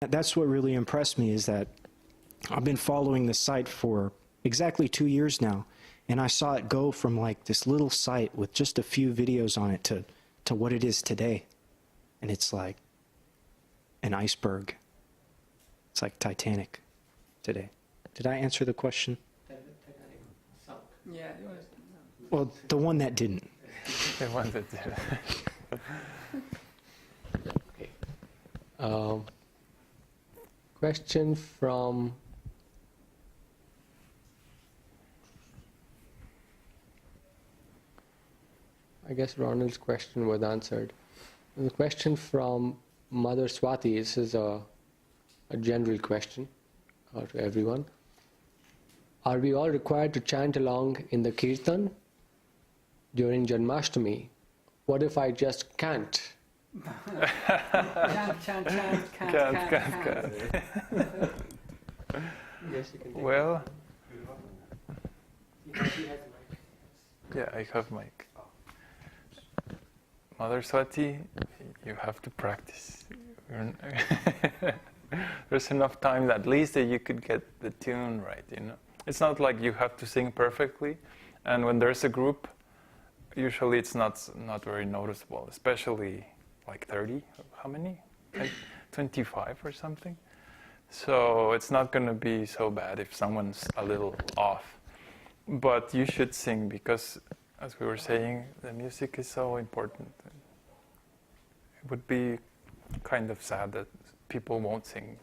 That's what really impressed me, is that I've been following the site for exactly 2 years now, and I saw it go from like this little site with just a few videos on it to what it is today. And it's like an iceberg. It's like Titanic today. Did I answer the question? Titanic sunk. Yeah. Well, the one that didn't. The one that didn't. Okay. Question from I guess Ronald's question was answered. The question from Mother Swati, this is a general question to everyone. Are we all required to chant along in the kirtan during Janmashtami? What if I just can't? Chant, can't. Yes, you can take Well, yeah, I have mic. Mother Swati, you have to practice. There's enough time that at least that you could get the tune right, you know. It's not like you have to sing perfectly, and when there's a group, usually it's not very noticeable, especially like 30, how many? Like 25 or something. So it's not going to be so bad if someone's a little off. But you should sing because, as we were saying, the music is so important. It would be kind of sad that people won't sing.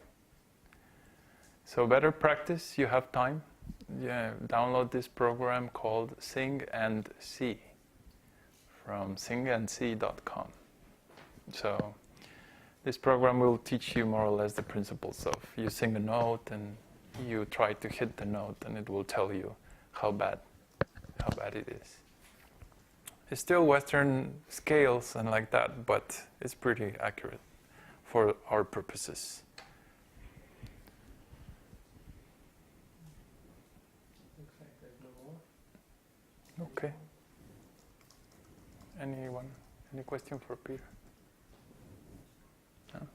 So better practice, you have time. Yeah, download this program called Sing and See from singandsee.com. So this program will teach you more or less the principles of you sing a note and you try to hit the note, and it will tell you how bad it is. It's still Western scales and like that, but it's pretty accurate for our purposes. Okay. Anyone? Any question for Peter? No?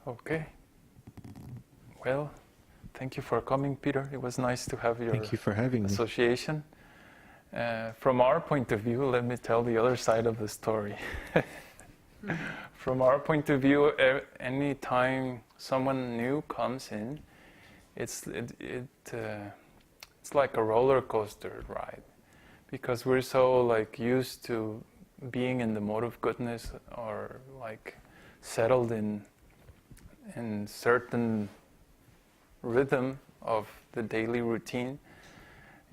Okay. Well, thank you for coming, Peter. It was nice to have your Thank you for having me. association. From our point of view, let me tell the other side of the story. From our point of view, any time someone new comes in, it's like a roller coaster ride, because we're so like used to being in the mode of goodness, or like settled in certain rhythm of the daily routine.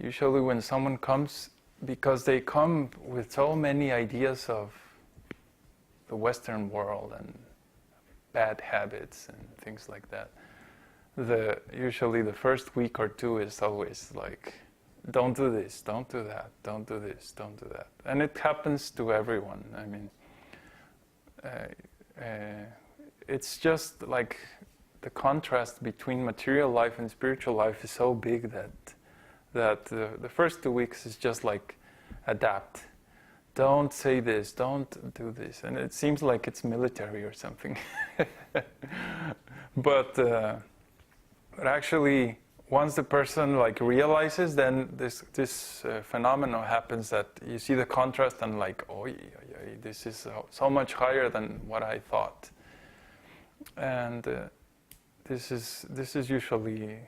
Usually when someone comes, because they come with so many ideas of the Western world and bad habits and things like that, usually the first week or two is always like, don't do this, don't do that, don't do this, don't do that. And it happens to everyone. I mean, it's just like the contrast between material life and spiritual life is so big that the first 2 weeks is just like adapt. Don't say this, don't do this. And it seems like it's military or something. But actually, once the person like realizes, then this phenomenon happens that you see the contrast and like, oh, this is so much higher than what I thought. And this is usually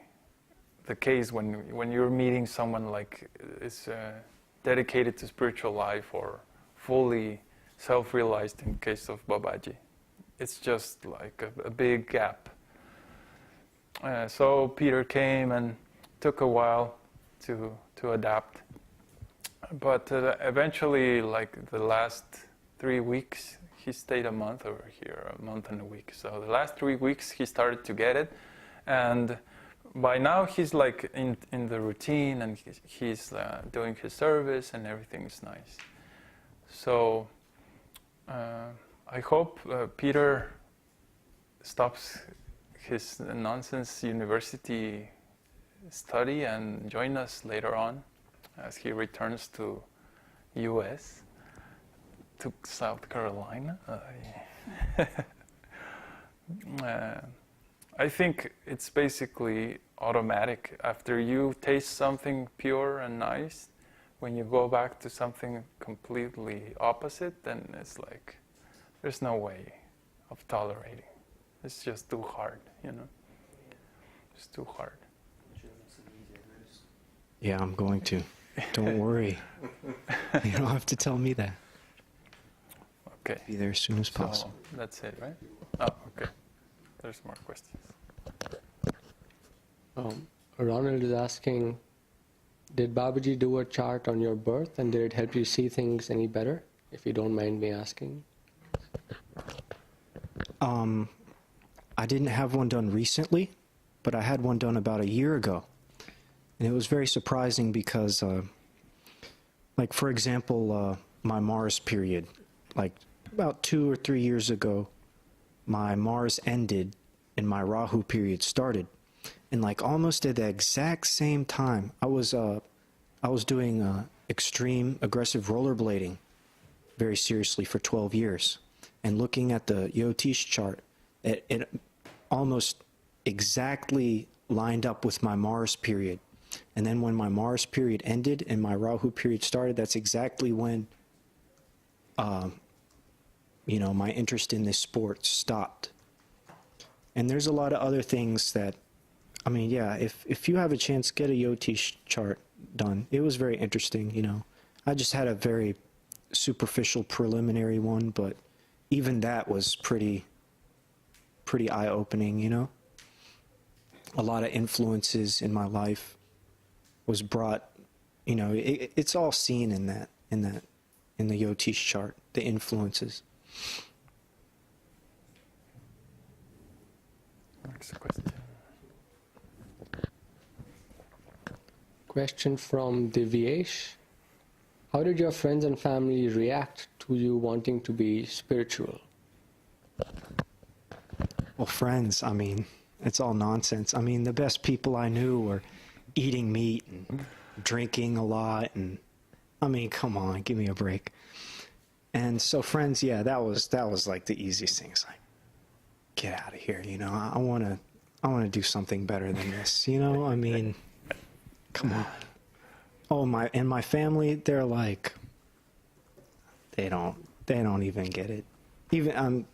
the case when you're meeting someone like is dedicated to spiritual life or fully self-realized in case of Babaji. It's just like a big gap. So Peter came and took a while to adapt. But eventually, like the last 3 weeks, he stayed a month over here, a month and a week. So the last 3 weeks he started to get it. And by now he's like in the routine, and he's doing his service and everything is nice. So I hope Peter stops his nonsense university study and join us later on as he returns to US, to South Carolina. I think it's basically automatic. After you taste something pure and nice, when you go back to something completely opposite, then it's like there's no way of tolerating. It's just too hard, you know. It's too hard. Yeah, I'm going to. Don't worry. You don't have to tell me that. Okay. Be there as soon as possible. So that's it, right? Oh, okay. There's more questions. Ronald is asking, did Babaji do a chart on your birth, and did it help you see things any better? If you don't mind me asking. I didn't have one done recently, but I had one done about a year ago. And it was very surprising because, like, for example, my Mars period, like about 2 or 3 years ago, my Mars ended and my Rahu period started. And like almost at the exact same time, I was doing extreme aggressive rollerblading very seriously for 12 years. And looking at the Yotish chart, it almost exactly lined up with my Mars period. And then when my Mars period ended and my Rahu period started, that's exactly when, you know, my interest in this sport stopped. And there's a lot of other things that, I mean, yeah, if you have a chance, get a Yotish chart done. It was very interesting, you know. I just had a very superficial preliminary one, but even that was pretty eye-opening, you know. A lot of influences in my life was brought, you know, it's all seen in the Yotish chart, the influences. Next question. Question from Divyesh. How did your friends and family react to you wanting to be spiritual? Well, friends, I mean, it's all nonsense. I mean, the best people I knew were eating meat and drinking a lot, and I mean, come on, give me a break. And so friends, yeah, that was like the easiest thing. It's like, get out of here, you know. I want to do something better than this, you know. I mean, come on. Oh, my family, they're like, they don't even get it. Even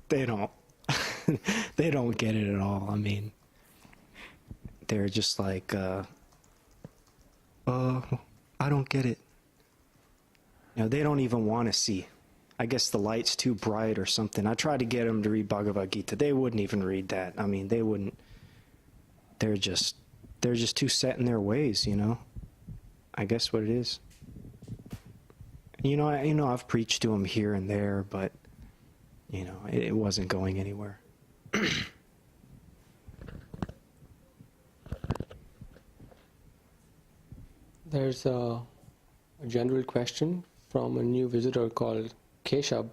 they don't they don't get it at all. I mean, they're just like, I don't get it. You know, they don't even want to see. I guess the light's too bright or something. I tried to get them to read Bhagavad-gītā. They wouldn't even read that. I mean, they wouldn't. They're just too set in their ways, you know. I guess what it is. You know, I've preached to them here and there, but you know, it wasn't going anywhere. There's a general question from a new visitor called Keshab.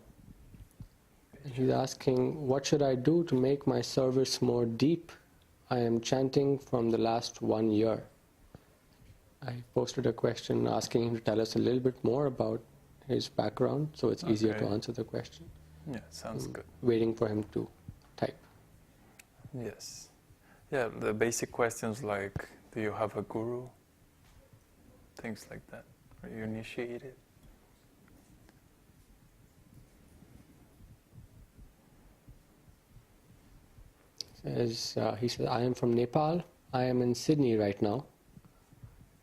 He's asking, what should I do to make my service more deep? I am chanting from the last 1 year. I posted a question asking him to tell us a little bit more about his background, so it's easier to answer the question. Yeah, sounds good. Waiting for him to type. Yes. Yeah, the basic questions like, do you have a guru? Things like that. Are you initiated? He says, I am from Nepal. I am in Sydney right now.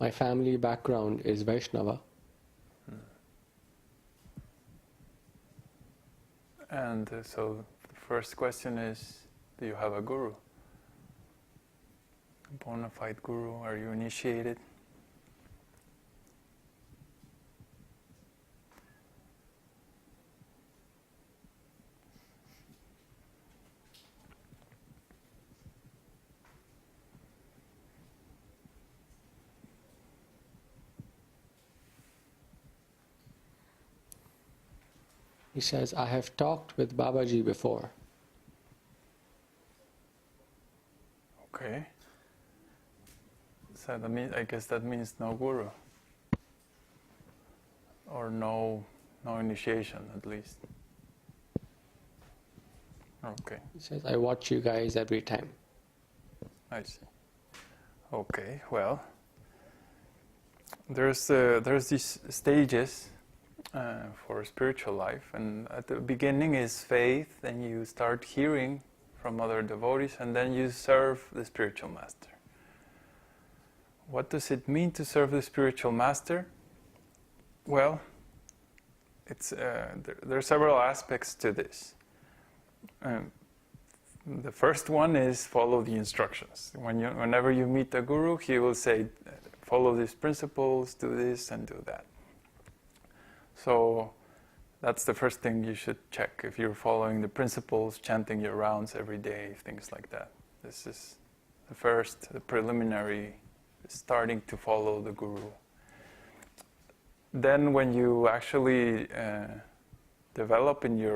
My family background is Vaishnava. And so the first question is, do you have a guru? A bona fide guru? Are you initiated? He says, I have talked with Babaji before. Okay. So I guess that means no guru. Or no initiation, at least. Okay, He says, I watch you guys every time. I see. Okay, well, there's these stages for spiritual life, and at the beginning is faith, then you start hearing from other devotees, and then you serve the spiritual master. What does it mean to serve the spiritual master? Well, there are several aspects to this. The first one is follow the instructions. Whenever you meet a guru, he will say, follow these principles, do this and do that. So that's the first thing you should check, if you're following the principles, chanting your rounds every day, things like that. This is the preliminary, starting to follow the guru. Then when you actually develop in your